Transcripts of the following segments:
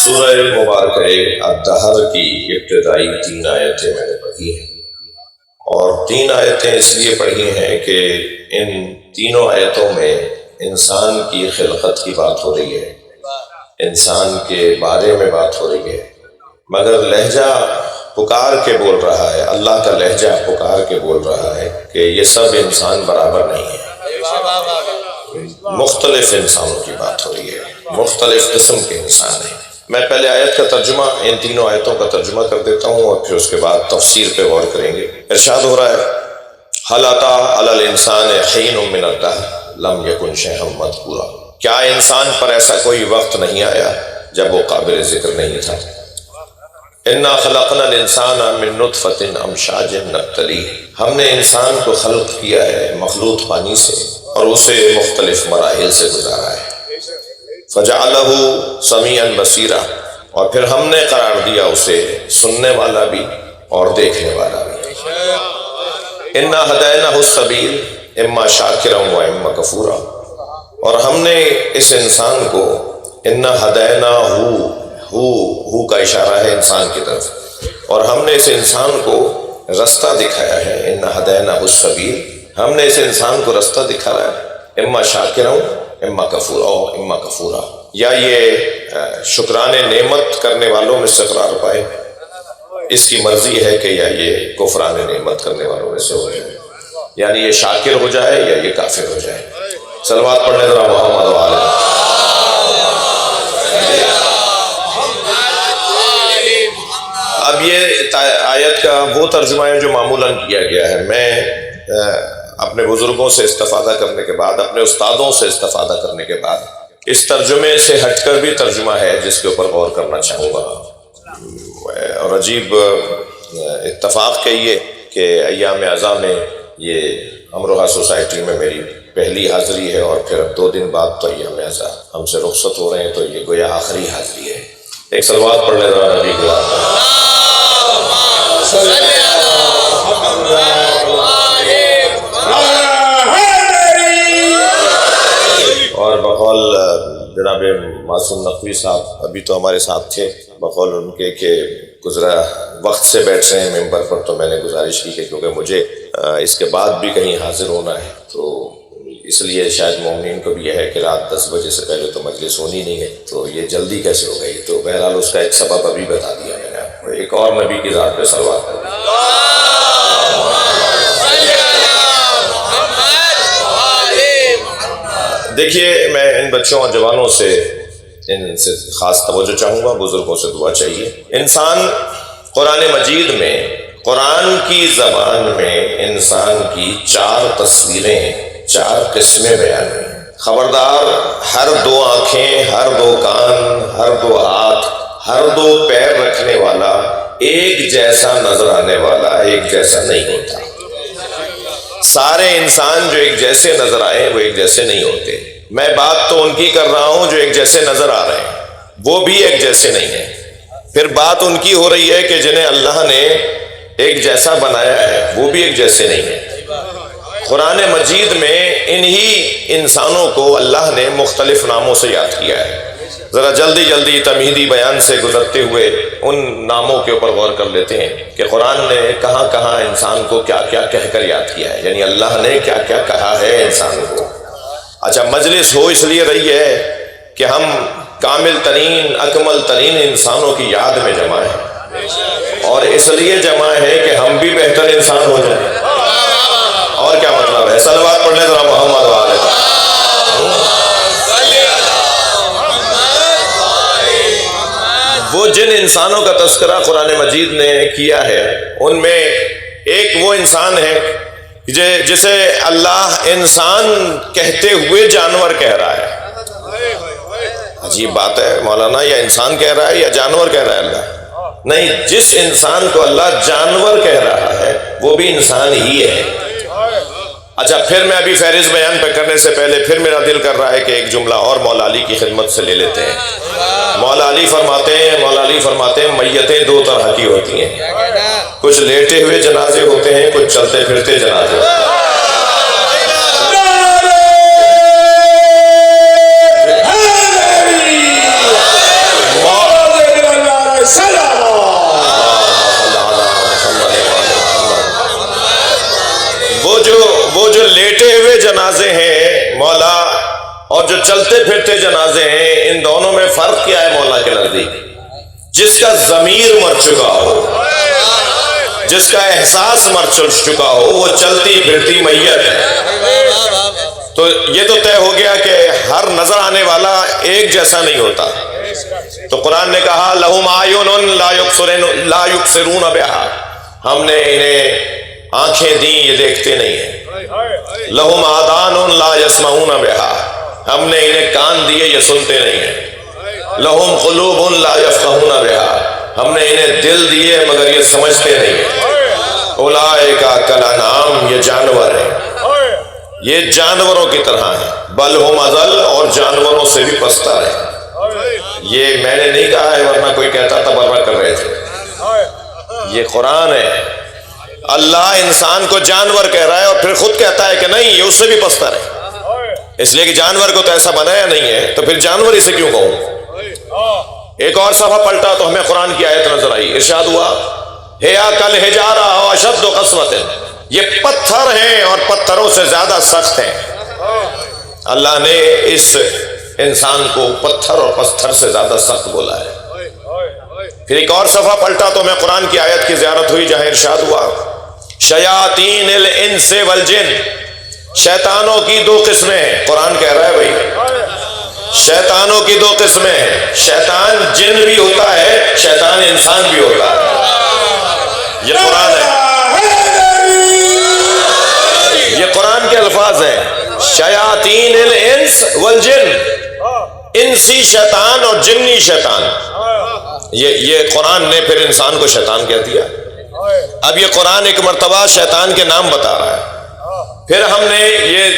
سورہ مبارکہ الدہر کی ابتدائی 3 آیتیں میں نے پڑھی ہیں، اور 3 آیتیں اس لیے پڑھی ہیں کہ ان تینوں آیتوں میں انسان کی خلقت کی بات ہو رہی ہے، انسان کے بارے میں بات ہو رہی ہے، مگر لہجہ پکار کے بول رہا ہے، اللہ کا لہجہ پکار کے بول رہا ہے کہ یہ سب انسان برابر نہیں ہے، مختلف انسانوں کی بات ہو رہی ہے، مختلف قسم کے انسان ہیں۔ میں پہلے آیت کا ترجمہ، ان تینوں آیتوں کا ترجمہ کر دیتا ہوں اور پھر اس کے بعد تفسیر پہ غور کریں گے۔ ارشاد ہو رہا ہے هل أتى على الإنسان حين من الدهر لم يكن شيئا مذكورا، کیا انسان پر ایسا کوئی وقت نہیں آیا جب وہ قابل ذکر نہیں تھا؟ انا خلقنا الانسان من نطفۃ امشاج نبتلیہ، ہم نے انسان کو خلق کیا ہے مخلوط پانی سے اور اسے مختلف مراحل سے گزارا ہے۔ فجعلہ سمیعا بصیرا، اور پھر ہم نے قرار دیا اسے سننے والا بھی اور دیکھنے والا بھی۔ انا ہدیناہ السبیل اما شاکرا و اما کفورا، اور ہم نے اس انسان کو انا ہدیناہ، ہو کا اشارہ ہے انسان کی طرف، اور ہم نے اس انسان کو رستہ دکھایا ہے۔ انا ہدیناہ السبیل، ہم نے اس انسان کو رستہ دکھایا ہے، اما شاکرا اما کفورا، اما کفورا، یا یہ شکران نعمت کرنے والوں میں سے قرار پائے، اس کی مرضی ہے کہ یا یہ کفران نعمت کرنے والوں میں سے ہو جائے، یعنی یہ شاکر ہو جائے یا یہ کافر ہو جائے۔ صلوات پڑھنے ذرا محمد و آلہ۔ اب یہ آیت کا وہ ترجمہ ہے جو معمولاً کیا گیا ہے۔ میں اپنے بزرگوں سے استفادہ کرنے کے بعد، اپنے استادوں سے استفادہ کرنے کے بعد، اس ترجمے سے ہٹ کر بھی ترجمہ ہے جس کے اوپر غور کرنا چاہوں گا۔ اور عجیب اتفاق کہیے کہ ایام اعزاں میں یہ امروہہ سوسائٹی میں میری پہلی حاضری ہے، اور پھر اب 2 دن بعد تو ایام اعزاں ہم سے رخصت ہو رہے ہیں، تو یہ گویا آخری حاضری ہے۔ ایک صلوات پڑھ لیں ذرا نبی کے اور بقول جناب معصوم نقوی صاحب ابھی تو ہمارے ساتھ تھے، بقول ان کے کہ گزرا وقت سے بیٹھ رہے ہیں ممبر پر، تو میں نے گزارش کی کہ کیونکہ مجھے اس کے بعد بھی کہیں حاضر ہونا ہے، تو اس لیے شاید مومنین کو بھی یہ ہے کہ رات 10 بجے سے پہلے تو مجلس ہونی نہیں ہے، تو یہ جلدی کیسے ہو گئی؟ تو بہرحال اس کا ایک سبب ابھی بتا دیا میں نے آپ کو۔ ایک اور نبی کی ذات پہ صلوات کریں۔ دیکھیے، میں ان بچوں اور جوانوں سے ان سے خاص توجہ چاہوں گا، بزرگوں سے دعا چاہیے۔ انسان قرآن مجید میں، قرآن کی زبان میں انسان کی 4 تصویریں، 4 قسمیں بیان ہوئی ہیں۔ خبردار، ہر 2 آنکھیں، ہر 2 کان، ہر 2 ہاتھ، ہر 2 پیر رکھنے والا ایک جیسا نظر آنے والا ایک جیسا نہیں ہوتا۔ سارے انسان جو ایک جیسے نظر آئے وہ ایک جیسے نہیں ہوتے۔ میں بات تو ان کی کر رہا ہوں جو ایک جیسے نظر آ رہے ہیں، وہ بھی ایک جیسے نہیں ہیں۔ پھر بات ان کی ہو رہی ہے کہ جنہیں اللہ نے ایک جیسا بنایا ہے وہ بھی ایک جیسے نہیں ہیں۔ قرآن مجید میں انہی انسانوں کو اللہ نے مختلف ناموں سے یاد کیا ہے۔ ذرا جلدی جلدی تمہیدی بیان سے گزرتے ہوئے ان ناموں کے اوپر غور کر لیتے ہیں کہ قرآن نے کہاں کہاں انسان کو کیا کیا کہہ کر یاد کیا ہے، یعنی اللہ نے کیا کیا کہا ہے انسان کو۔ اچھا، مجلس ہو اس لیے رہی ہے کہ ہم کامل ترین، اکمل ترین انسانوں کی یاد میں جمع ہیں، اور اس لیے جمع ہے کہ ہم بھی بہتر انسان ہو جائیں۔ اور کیا مطلب ہے؟ صلوات پڑھنے ذرا محمد و آلہ۔ وہ جن انسانوں کا تذکرہ قرآن مجید نے کیا ہے ان میں ایک وہ انسان ہے جسے اللہ انسان کہتے ہوئے جانور کہہ رہا ہے۔ عجیب بات ہے، مولانا یا انسان کہہ رہا ہے یا جانور کہہ رہا ہے اللہ؟ نہیں، جس انسان کو اللہ جانور کہہ رہا ہے وہ بھی انسان ہی ہے۔ اچھا، پھر میں ابھی فہرست بیان پہ کرنے سے پہلے پھر میرا دل کر رہا ہے کہ ایک جملہ اور مولا علی کی خدمت سے لے لیتے ہیں۔ مولا علی فرماتے ہیں میتیں 2 طرح کی ہوتی ہیں، کچھ لیٹے ہوئے جنازے ہوتے ہیں، کچھ چلتے پھرتے جنازے ہوتے ہیں۔ چلتے پھرتے جنازے ہیں، ان دونوں میں فرق کیا ہے مولا کے نزدیک؟ جس کا ضمیر مر چکا ہو، جس کا احساس مر چکا ہو، وہ چلتی پھرتی میت ہے۔ تو یہ تو طے ہو گیا کہ ہر نظر آنے والا ایک جیسا نہیں ہوتا۔ تو قرآن نے کہا لہم اعین لا یبصرون بہا، ہم نے انہیں آنکھیں دیں یہ دیکھتے نہیں ہیں۔ لہم آذان لا یسمعون بہا، ہم نے انہیں کان دیے یہ سنتے نہیں ہیں۔ لہم قلوب لا یفقہون بہا، ہم نے انہیں دل دیے مگر یہ سمجھتے نہیں ہیں۔ اولئک کالانعام، یہ جانور ہیں، یہ جانوروں کی طرح ہیں، بل ہم اضل، اور جانوروں سے بھی پستہ ہیں۔ یہ میں نے نہیں کہا ہے، ورنہ کوئی کہتا تبرہ کر رہے تھے، یہ قرآن ہے۔ اللہ انسان کو جانور کہہ رہا ہے اور پھر خود کہتا ہے کہ نہیں یہ اس سے بھی پستہ ہے، اس لیے کہ جانور کو تو ایسا بنایا نہیں ہے، تو پھر جانور اسے کیوں کہوں؟ ایک اور صفحہ پلٹا تو ہمیں قرآن کی آیت نظر آئی، ارشاد ہوا ہیا کل حجارہ اشد قسوۃ، یہ پتھر ہیں اور پتھروں سے زیادہ سخت ہیں۔ اللہ نے اس انسان کو پتھر اور پتھر سے زیادہ سخت بولا ہے۔ پھر ایک اور صفحہ پلٹا تو میں قرآن کی آیت کی زیارت ہوئی جہاں ارشاد ہوا شیاطین الانس والجن، شیطانوں کی دو قسمیں ہیں۔ قرآن کہہ رہا ہے بھائی شیطانوں کی دو قسمیں ہیں، شیطان جن بھی ہوتا ہے، شیطان انسان بھی ہوتا ہے۔ یہ قرآن ہے، یہ قرآن کے الفاظ ہیں، شیاطین الانس والجن، انسی شیطان اور جنی شیطان۔ یہ قرآن نے پھر انسان کو شیطان کہہ دیا۔ اب یہ قرآن ایک مرتبہ شیطان کے نام بتا رہا ہے، پھر ہم نے یہ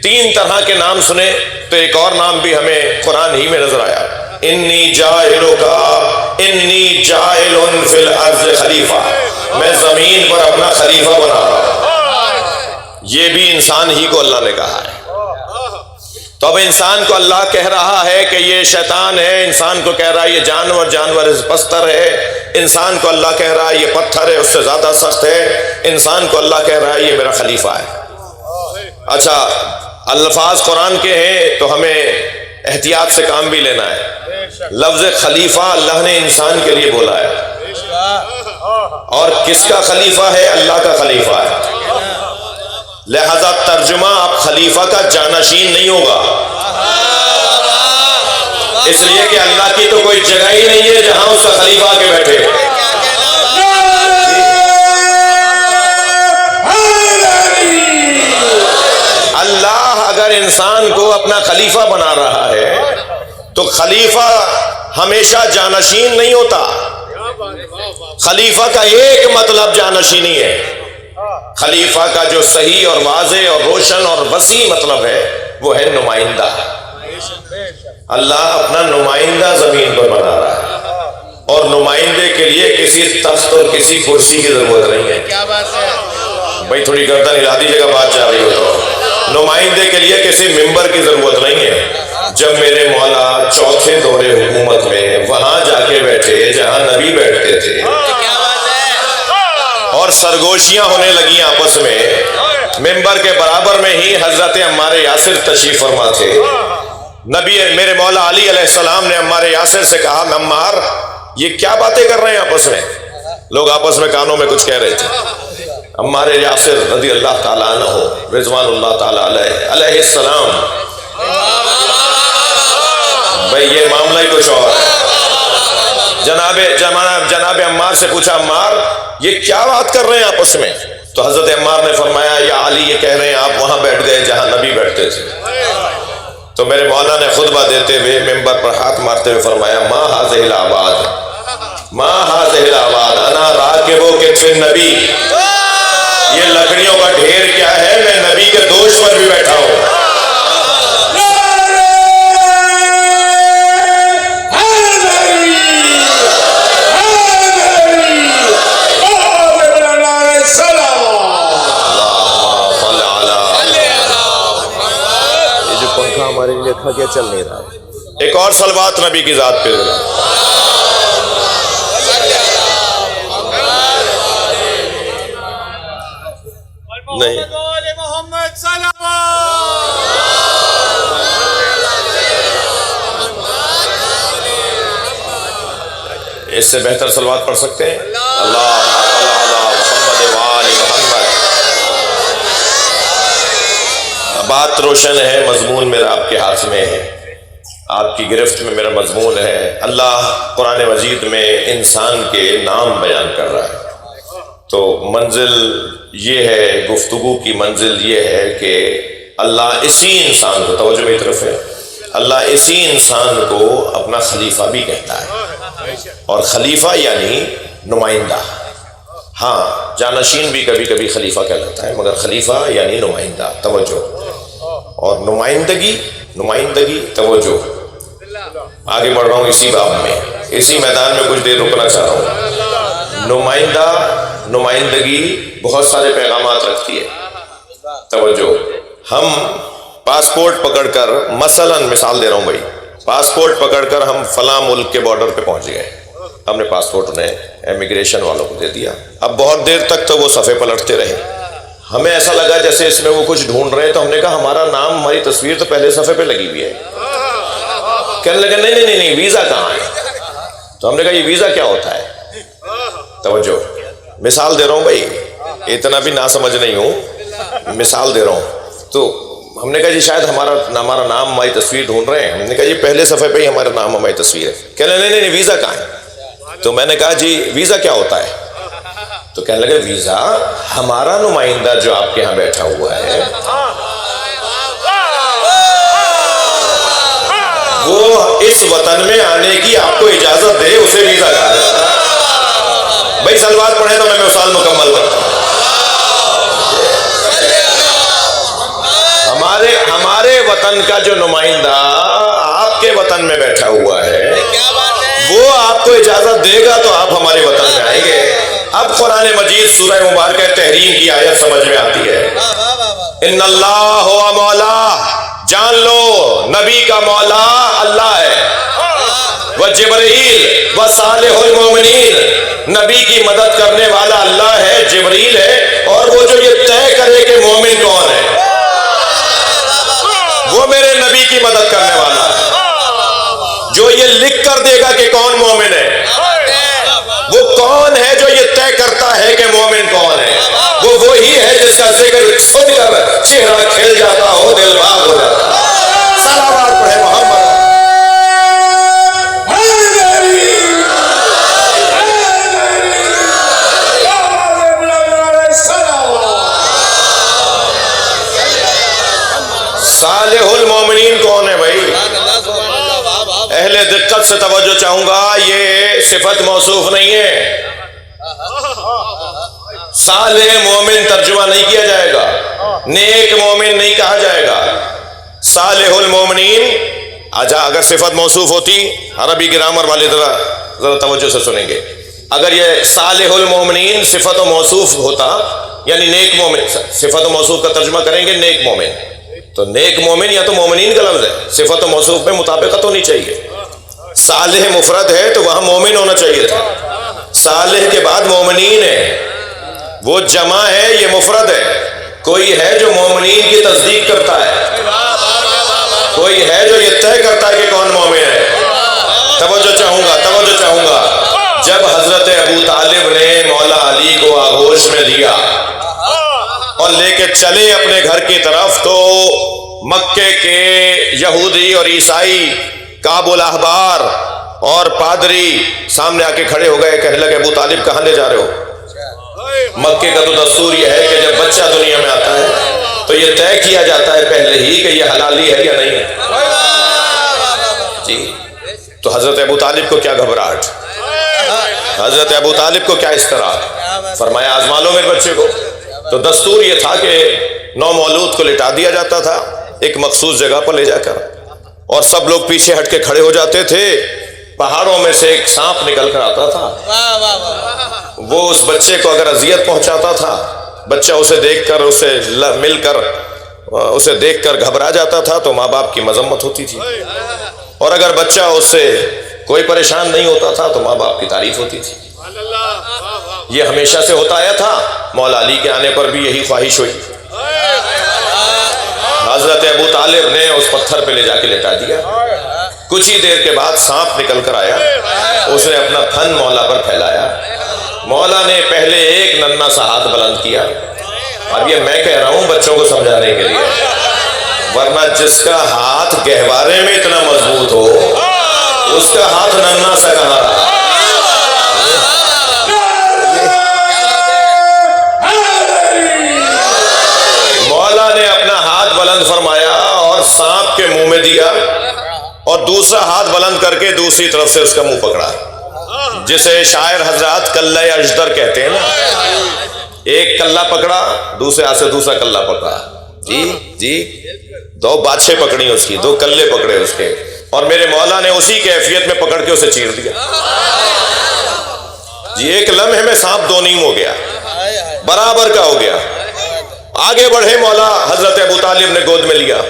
تین طرح کے نام سنے، تو ایک اور نام بھی ہمیں قرآن ہی میں نظر آیا، انی جاعل فی الارض خلیفہ، میں زمین پر اپنا خلیفہ بنا رہا ہوں۔ یہ بھی انسان ہی کو اللہ نے کہا ہے۔ تو اب انسان کو اللہ کہہ رہا ہے کہ یہ شیطان ہے، انسان کو کہہ رہا ہے یہ جانور پستر ہے، انسان کو اللہ کہہ رہا ہے یہ پتھر ہے، اس سے زیادہ سخت ہے، انسان کو اللہ کہہ رہا ہے یہ میرا خلیفہ ہے۔ اچھا، الفاظ قرآن کے ہیں تو ہمیں احتیاط سے کام بھی لینا ہے۔ لفظ خلیفہ اللہ نے انسان کے لیے بولا ہے، اور کس کا خلیفہ ہے؟ اللہ کا خلیفہ ہے۔ لہذا ترجمہ اب خلیفہ کا جانشین نہیں ہوگا، اس لیے کہ اللہ کی تو کوئی جگہ ہی نہیں ہے جہاں اس کا خلیفہ آ کے بیٹھے۔ اللہ اگر انسان کو اپنا خلیفہ بنا رہا ہے تو خلیفہ ہمیشہ جانشین نہیں ہوتا۔ خلیفہ کا ایک مطلب جانشینی ہے، خلیفہ کا جو صحیح اور واضح اور روشن اور وسیع مطلب ہے وہ ہے نمائندہ۔ اللہ اپنا نمائندہ زمین پر بنا رہا ہے، اور نمائندے کے لیے کسی تخت اور کسی کرسی کی ضرورت نہیں ہے۔ کیا بات ہے بھائی، تھوڑی گردن ہلا دیجیے گا، بات جا رہی ہو تو۔ نمائندے کے لیے کسی ممبر کی ضرورت نہیں ہے۔ جب میرے مولا چوتھے دور حکومت میں وہاں جا کے بیٹھے جہاں نبی بیٹھتے تھے، اور سرگوشیاں ہونے لگی آپس میں، ممبر کے برابر میں ہی حضرت عمار یاسر تشریف فرما تھے۔ نبی میرے مولا علی علیہ السلام نے عمار یاسر سے کہا عمار یہ کیا باتیں کر رہے ہیں آپس میں؟ لوگ آپس میں کانوں میں کچھ کہہ رہے تھے۔ عمار یاسر رضی اللہ تعالیٰ عنہ رضوان اللہ تعالیٰ علیہ السلام، بھئی یہ معاملہ ہی کچھ اور ہے۔ جناب عمار سے پوچھا عمار یہ کیا بات کر رہے ہیں آپس میں؟ تو حضرت عمار نے فرمایا یا علی یہ کہہ رہے ہیں آپ وہاں بیٹھ گئے جہاں نبی بیٹھتے تھے۔ تو میرے مولا نے خطبہ دیتے ہوئے ممبر پر ہاتھ مارتے ہوئے فرمایا ما هذه الآباد ما هذه الآباد انا راکب کتف النبی، یہ لکڑیوں کا ڈھیر کیا ہے، میں نبی کے دوش پر بھی بیٹھا ہوں۔ ہمارے لیے کھا کے چل نہیں رہا۔ ایک اور صلوات نبی کی ذات پہ ذرا۔ نہیں اس سے بہتر صلوات پڑھ سکتے ہیں؟ اللہم صل علی محمد وآل محمد۔ بات روشن ہے، مضمون میرا آپ کے ہاتھ میں ہے، آپ کی گرفت میں میرا مضمون ہے۔ اللہ قرآن مجید میں انسان کے نام بیان کر رہا ہے، تو منزل یہ ہے، گفتگو کی منزل یہ ہے کہ اللہ اسی انسان کو، توجہ میری طرف ہے، اللہ اسی انسان کو اپنا خلیفہ بھی کہتا ہے، اور خلیفہ یعنی نمائندہ۔ ہاں، جانشین بھی کبھی کبھی خلیفہ کہلاتا ہے، مگر خلیفہ یعنی نمائندہ، توجہ۔ اور نمائندگی توجہ، آگے بڑھ رہا ہوں اسی باب میں، اسی میدان میں کچھ دیر رکنا چاہ رہا ہوں۔ نمائندگی بہت سارے پیغامات رکھتی ہے، توجہ۔ ہم پاسپورٹ پکڑ کر، مثلاً مثال دے رہا ہوں بھائی، پاسپورٹ پکڑ کر ہم فلاں ملک کے بارڈر پہ پہنچ گئے، ہم نے پاسپورٹ انہیں امیگریشن والوں کو دے دیا، اب بہت دیر تک تو وہ صفحے پلٹتے رہے، ہمیں ایسا لگا جیسے اس میں وہ کچھ ڈھونڈ رہے ہیں، تو ہم نے کہا ہمارا نام، ہماری تصویر تو پہلے صفحے پہ لگی ہوئی ہے۔ کہنے لگے نہیں ویزا کہاں ہے؟ تو ہم نے کہا یہ ویزا کیا ہوتا ہے؟ توجہ، مثال دے رہا ہوں بھائی، اتنا بھی نہ سمجھ نہیں ہوں، مثال دے رہا ہوں۔ تو ہم نے کہا جی شاید ہمارا نام، ہماری تصویر ڈھونڈ رہے ہیں، ہم نے کہا جی پہلے صفحے پہ ہی ہمارا نام، ہماری تصویر ہے۔ کہنے لگے نہیں ویزا کہاں ہے؟ تو میں نے کہا جی ویزا کیا ہوتا ہے؟ تو کہنے لگے ویزا ہمارا نمائندہ جو آپ کے ہاں بیٹھا ہوا ہے، وہ اس وطن میں آنے کی آپ کو اجازت دے، اسے ویزا کہا جاتا ہے۔ بھائی سلوات پڑھیں تو میں مثال مکمل کرتا ہوں۔ ہمارے وطن کا جو نمائندہ آپ کے وطن میں بیٹھا ہوا ہے، وہ آپ کو اجازت دے گا تو آپ ہمارے وطن میں آئیں گے۔ اب قرآن مجید سورہ مبارکہ تحریم کی آیت سمجھ میں آتی ہے، ان اللہ ہوا مولا، جان لو نبی کا مولا اللہ ہے، وہ جبرائیل و صالح المومنین، نبی کی مدد کرنے والا اللہ ہے، جبرائیل ہے، اور وہ جو یہ طے کرے کہ مومن کون ہے، وہ میرے نبی کی مدد کرنے والا ہے، جو یہ لکھ کر دے گا کہ کون مومن ہے، وہ کون ہے جو یہ طے کرتا ہے کہ مومن کون ہے، وہ وہی ہے جس کا ذکر سن کر چہرہ کھل جاتا ہو، دل باغ ہو جاتا ہو۔ صلوات پڑھے محمد۔ صالح المومنین کون ہے بھائی؟ اہل دقت سے توجہ چاہوں گا، یہ صفت موصوف نہیں ہے، صالح مومن ترجمہ نہیں کیا جائے گا، نیک مومن نہیں کہا جائے گا، صالح المومنین اگر صفت موصوف ہوتی، عربی گرامر والے ذرا توجہ سے سنیں گے، اگر یہ صالح المومنین صفت و موصوف ہوتا، یعنی نیک مومن، صفت و موصوف کا ترجمہ کریں گے نیک مومن، تو نیک مومن یا تو مومنین کا لفظ ہے، صفت و موصوف میں مطابقت ہونی چاہیے۔ صالح مفرد ہے تو وہاں مومن ہونا چاہیے تھا، صالح کے بعد مومنین ہے، وہ جمع ہے، یہ مفرد ہے، کوئی ہے جو مومنین کی تصدیق کرتا ہے، کوئی ہے جو یہ طے کرتا ہے کہ کون مومن ہے۔ توجہ چاہوں گا، جب حضرت ابو طالب نے مولا علی کو آغوش میں لیا اور لے کے چلے اپنے گھر کی طرف، تو مکے کے یہودی اور عیسائی، کعب الاحبار اور پادری سامنے آ کے کھڑے ہو گئے، کہنے لگے ابو طالب کہاں لے جا رہے ہو؟ مکے کا تو دستور یہ ہے کہ جب بچہ دنیا میں آتا ہے تو یہ طے کیا جاتا ہے پہلے ہی کہ یہ حلالی ہے یا نہیں ہے جی۔ تو حضرت ابو طالب کو کیا گھبراہٹ، حضرت ابو طالب کو کیا اس طرح، فرمایا آزما لو میرے بچے کو۔ تو دستور یہ تھا کہ نو مولود کو لٹا دیا جاتا تھا ایک مخصوص جگہ پر لے جا کر، اور سب لوگ پیچھے ہٹ کے کھڑے ہو جاتے تھے، پہاڑوں میں سے ایک سانپ نکل کر آتا تھا، وہ اس بچے کو اگر اذیت پہنچاتا تھا، بچہ اسے دیکھ کر، اسے مل کر، اسے دیکھ کر گھبرا جاتا تھا تو ماں باپ کی مذمت ہوتی تھی، اور اگر بچہ اس سے کوئی پریشان نہیں ہوتا تھا تو ماں باپ کی تعریف ہوتی تھی۔ یہ ہمیشہ سے ہوتا آیا تھا، مولا علی کے آنے پر بھی یہی خواہش ہوئی۔ حضرت ابو طالب نے اس پتھر پہ لے جا کے لٹا دیا. کچھ ہی دیر کے بعد سانپ نکل کر آیا. اس نے اپنا تھن مولا پر پھیلایا. مولا نے پہلے ایک ننھا سا ہاتھ بلند کیا. اب یہ میں کہہ رہا ہوں بچوں کو سمجھانے کے لیے، ورنہ جس کا ہاتھ گہوارے میں اتنا مضبوط ہو اس کا ہاتھ ننھا سا کہاں رہا. مولا نے اپنا ہاتھ بلند فرمایا اور سانپ کے منہ میں دیا، اور دوسرا ہاتھ بلند کر کے دوسری طرف سے اس کا منہ پکڑا، جسے شاعر حضرات کلہ اجدر کہتے ہیں نا. ایک کلہ پکڑا، دوسرے ہاتھ سے دوسرا کلہ پکڑا. جی دو بادشاہ پکڑی اس کی، دو کلے پکڑے اس کے، اور میرے مولا نے اسی کیفیت میں پکڑ کے اسے چیر دیا. جی ایک لمحے میں سانپ دو نیم ہو گیا، برابر کا ہو گیا. آگے بڑھے مولا، حضرت ابو طالب نے گود میں لیا،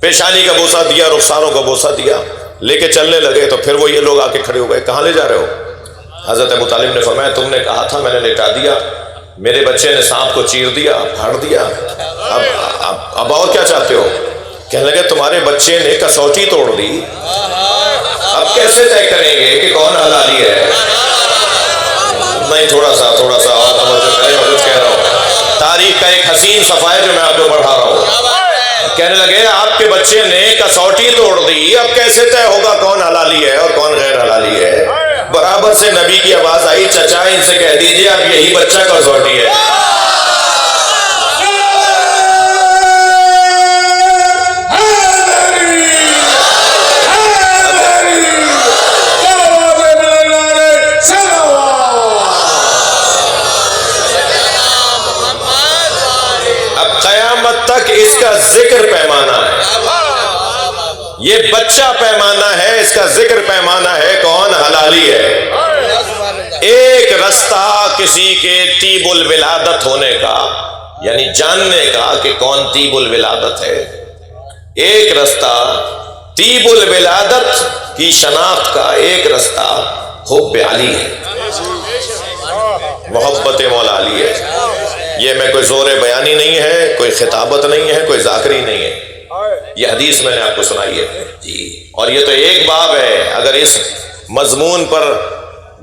پیشانی کا بوسہ دیا، رخساروں کا بوسہ دیا، لے کے چلنے لگے. تو پھر وہ یہ لوگ آ کے کھڑے ہو گئے، کہاں لے جا رہے ہو؟ حضرت ابو طالب نے فرمایا تم نے کہا تھا، میں نے لٹا دیا، میرے بچے نے سانپ کو چیر دیا، پھاڑ دیا، اب اور کیا چاہتے ہو؟ کہنے لگے تمہارے بچے نے کسوٹی توڑ دی، اب کیسے طے کریں گے کہ کون حلالی ہے؟ نہیں تھوڑا سا اور توجہ کریں، میں کچھ کہہ رہا ہوں، تاریخ کا ایک حسین صفحہ ہے جو میں آپ کو پڑھا رہا ہوں. کہنے لگے آپ کے بچے نے کسوٹی توڑ دی، اب کیسے طے ہوگا کون حلالی ہے اور کون غیر حلالی ہے؟ برابر سے نبی کی آواز آئی، چچا ان سے کہہ دیجئے اب یہی بچہ کسوٹی ہے. اب قیامت تک اس کا ذکر پیمانہ ہے، یہ بچہ پیمانہ ہے، اس کا ذکر پیمانہ ہے کون حلالی ہے. ایک رستہ کسی کے طیب الولادت ہونے کا، یعنی جاننے کا کہ کون طیب الولادت ہے. ایک رستہ طیب الولادت کی شناخت کا، ایک رستہ حب علی ہے، محبت مولا علی ہے. یہ میں کوئی زور بیانی نہیں ہے، کوئی خطابت نہیں ہے، کوئی ذاکری نہیں ہے، یہ حدیث میں نے آپ کو سنائی ہے. جی اور یہ تو ایک باب ہے، اگر اس مضمون پر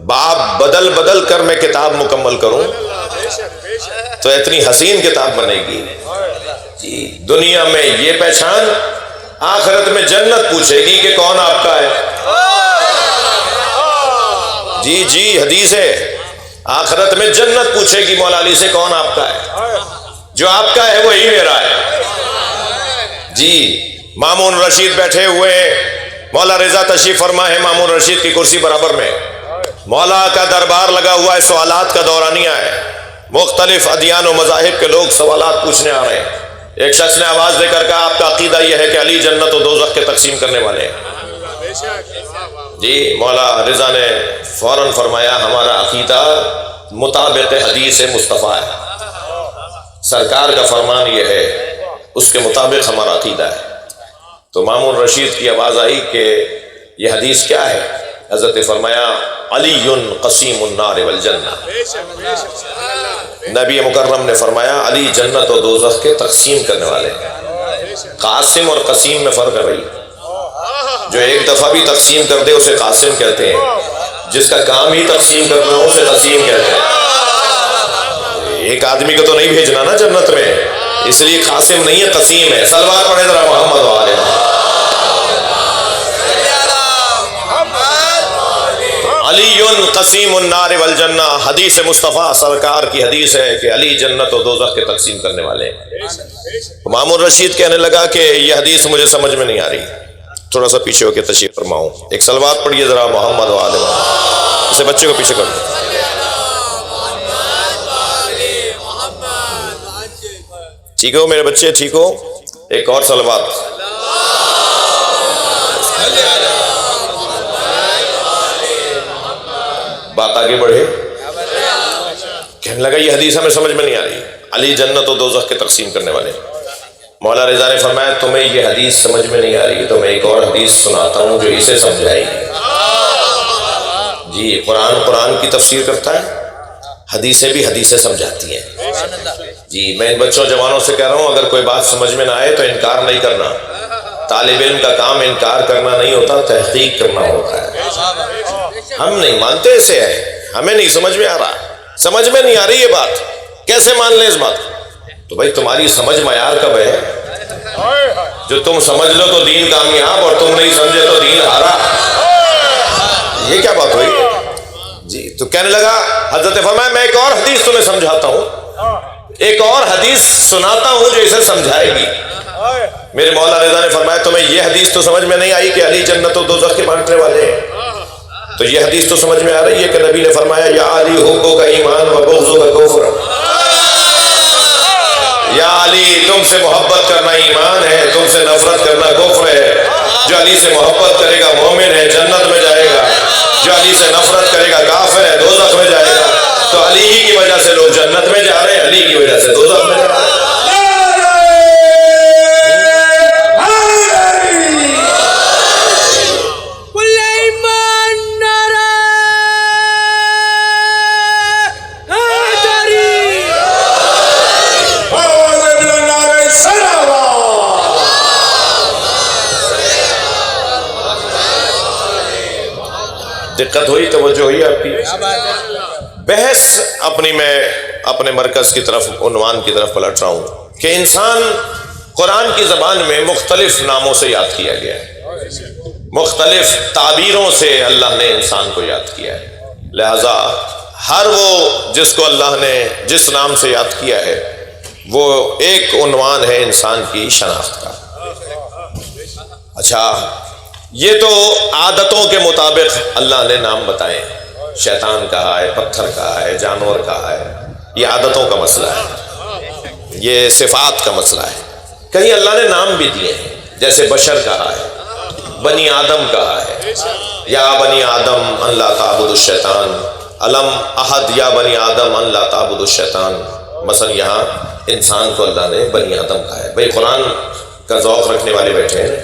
باب بدل کر میں کتاب مکمل کروں تو اتنی حسین کتاب بنے گی. جی دنیا میں یہ پہچان، آخرت میں جنت پوچھے گی کہ کون آپ کا ہے. جی حدیث ہے، آخرت میں جنت پوچھے گی مولا علی سے کون آپ کا ہے، جو آپ کا ہے وہی میرا ہے. جی مامون رشید بیٹھے ہوئے، مولا رضا تشریف فرما ہے مامون رشید کی کرسی برابر میں، مولا کا دربار لگا ہوا ہے، سوالات کا دورانیہ ہے، مختلف ادیان و مذاہب کے لوگ سوالات پوچھنے آ رہے ہیں. ایک شخص نے آواز دے کر کہا آپ کا عقیدہ یہ ہے کہ علی جنت و دوزخ کے تقسیم کرنے والے ہیں؟ جی مولا رضا نے فوراً فرمایا ہمارا عقیدہ مطابق حدیث مصطفیٰ ہے، سرکار کا فرمان یہ ہے، اس کے مطابق ہمارا عقیدہ ہے. تو مامون رشید کی آواز آئی کہ یہ حدیث کیا ہے؟ حضرت نے فرمایا علی قسیم النار والجنہ. نبی مکرم نے فرمایا علی جنت و دوزخ کے تقسیم کرنے والے ہیں. قاسم اور قسیم میں فرق ہے بھائی، جو ایک دفعہ بھی تقسیم کر دے اسے قاسم کہتے ہیں، جس کا کام ہی تقسیم کرنا ہو اسے قسیم کہتے ہیں. ایک آدمی کو تو نہیں بھیجنا نا جنت میں، اس لیے قاسم نہیں ہے قسیم ہے. سلوات پڑھے ذرا محمد وآلہ. علی قسیم النار والجنہ، حدیث مصطفیٰ سرکار کی حدیث ہے کہ علی جنت و دوزخ کے تقسیم کرنے والے ہیں. مامون رشید کہنے لگا کہ یہ حدیث مجھے سمجھ میں نہیں آ رہی، تھوڑا سا پیچھے ہو کے تشریف فرماؤں. ایک سلوات پڑھیے ذرا محمد وآلہ. اسے بچے کو پیچھے کر دیں. ٹھیک ہو میرے بچے، ٹھیک ہو؟ ایک اور سلوات. بات آگے بڑھے، کہنے لگا یہ حدیث ہمیں سمجھ میں نہیں آ رہی، علی جنت و دوزخ کے تقسیم کرنے والے. مولا رضا نے فرمایا تمہیں یہ حدیث سمجھ میں نہیں آ رہی تو میں ایک اور حدیث سناتا ہوں جو اسے سمجھائے گی. جی قرآن کی تفسیر کرتا ہے، حدیثیں بھی حدیثیں سمجھاتی ہیں. جی میں ان بچوں جوانوں سے کہہ رہا ہوں اگر کوئی بات سمجھ میں نہ آئے تو انکار نہیں کرنا. طالب علم کا کام انکار کرنا نہیں ہوتا، تحقیق کرنا ہوتا ہے. ہم نہیں مانتے اسے، ہے ہمیں نہیں سمجھ میں آ رہا، سمجھ میں نہیں آ رہی یہ بات، کیسے مان لیں اس بات کو؟ تو بھائی تمہاری سمجھ معیار کب ہے؟ جو تم سمجھ لو تو دین کامیاب اور تم نہیں سمجھے تو دین ہارا. یہ کیا بات ہوئی؟ جی تو کہنے لگا، حضرت فرمایا میں ایک اور حدیث تمہیں سمجھاتا ہوں، ایک اور حدیث سناتا ہوں جو اسے سمجھائے گی. میرے مولا رضا نے فرمایا تمہیں یہ حدیث تو سمجھ میں نہیں آئی کہ علی جنت و دوزخ کے بانٹنے والے ہیں، تو یہ حدیث تو سمجھ میں آ رہی ہے کہ نبی نے فرمایا یا علی حبو کا ایمان و بغضو کا کفر. یا علی تم سے محبت کرنا ایمان ہے، تم سے نفرت کرنا کفر ہے. جو علی سے محبت کرے گا مومن ہے، جنت میں جائے گا. جو علی سے نفرت کرے گا کافر ہے، دوزخ میں جائے گا. تو علی ہی کی وجہ سے لوگ جنت میں جا رہے ہیں، علی کی وجہ سے دوزخ میں جا رہے ہیں. دقت ہوئی، توجہ ہوئی آپ کی؟ بحث میں اپنے مرکز کی طرف، عنوان کی طرف پلٹ رہا ہوں کہ انسان قرآن کی زبان میں مختلف ناموں سے یاد کیا گیا ہے، مختلف تعبیروں سے اللہ نے انسان کو یاد کیا ہے. لہذا ہر وہ جس کو اللہ نے جس نام سے یاد کیا ہے وہ ایک عنوان ہے انسان کی شناخت کا. اچھا یہ تو عادتوں کے مطابق اللہ نے نام بتائے، شیطان کہا ہے، پتھر کہا ہے، جانور کہا ہے، یہ عادتوں کا مسئلہ ہے، یہ صفات کا مسئلہ ہے. کہیں اللہ نے نام بھی دیے ہیں، جیسے بشر کہا ہے، بنی آدم کہا ہے، یا بنی آدم ان لا تعبدوا الشیطان، الم احد یا بنی آدم ان لا تعبدوا الشیطان. مثلا یہاں انسان کو اللہ نے بنی آدم کہا ہے. بھئی قرآن کا ذوق رکھنے والے بیٹھے ہیں،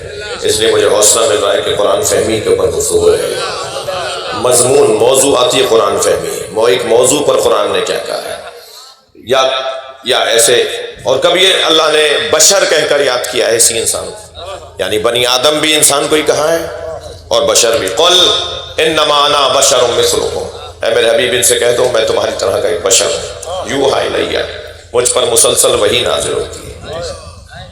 اس لیے مجھے حوصلہ مل رہا ہے کہ قرآن فہمی کے اوپر گفتگو ہے. مضمون موضوعاتی قرآن فہمی، ایک موضوع پر قرآن نے کیا کہا ہے، یا ایسے. اور کبھی اللہ نے بشر کہہ کر یاد کیا ہے اسی انسان کو، یعنی بنی آدم بھی انسان کو ہی کہا ہے اور بشر بھی. قل انما انا بشر مثلکم، اے میرے حبیب ان سے کہہ دو میں تمہاری طرح کا ایک بشر ہوں، یوحی الیہ، مجھ پر مسلسل وحی نازل ہوتی ہے.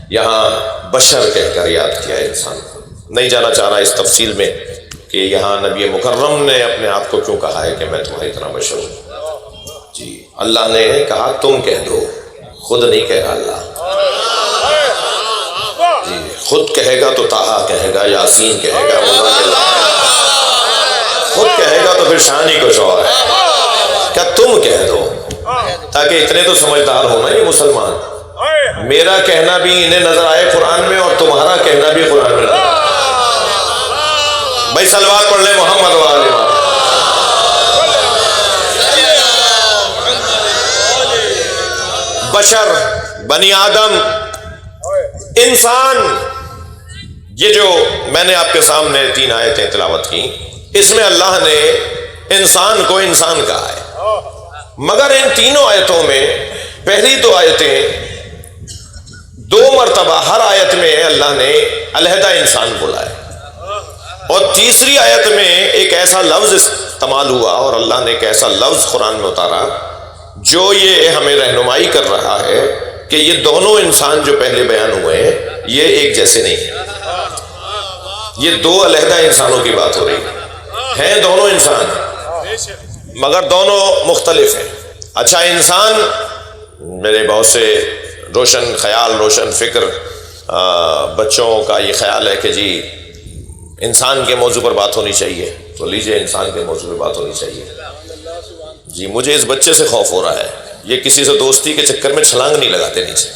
یہاں بشر کہہ کر یاد کیا ہے انسان کو. نہیں جانا چاہ رہا اس تفصیل میں کہ یہاں نبی مکرم نے اپنے آپ کو کیوں کہا ہے کہ میں تمہاری طرح بشر ہوں. جی اللہ نے کہا تم کہہ دو، خود نہیں کہہ رہا اللہ. جی خود کہے گا تو طٰہٰ کہے گا، یاسین کہے گا، خود کہے گا تو پھر شان ہی کچھ اور ہے. کیا تم کہہ دو، تاکہ اتنے تو سمجھدار ہونا یہ مسلمان. میرا کہنا بھی انہیں نظر آئے قرآن میں اور تمہارا کہنا بھی قرآن میں نظر آئے. بھائی صلوات پڑھ لیں محمد و آل محمد. بشر، بنی آدم، انسان، یہ جو میں نے آپ کے سامنے 3 آیتیں تلاوت کی، اس میں اللہ نے انسان کو انسان کہا ہے. مگر ان تینوں آیتوں میں پہلی 2 آیتیں 2 مرتبہ ہر آیت میں اللہ نے علیحدہ انسان بولا ہے، اور تیسری آیت میں ایک ایسا لفظ استعمال ہوا اور اللہ نے ایک ایسا لفظ قرآن میں اتارا جو یہ ہمیں رہنمائی کر رہا ہے کہ یہ دونوں انسان جو پہلے بیان ہوئے ہیں یہ ایک جیسے نہیں ہیں. یہ 2 علیحدہ انسانوں کی بات ہو رہی ہیں دونوں انسان مگر دونوں مختلف ہیں. اچھا انسان، میرے بہت سے روشن خیال، روشن فکر بچوں کا یہ خیال ہے کہ جی انسان کے موضوع پر بات ہونی چاہیے، تو لیجئے انسان کے موضوع پر بات ہونی چاہیے. جی مجھے اس بچے سے خوف ہو رہا ہے، یہ کسی سے دوستی کے چکر میں چھلانگ نہیں لگاتے نیچے،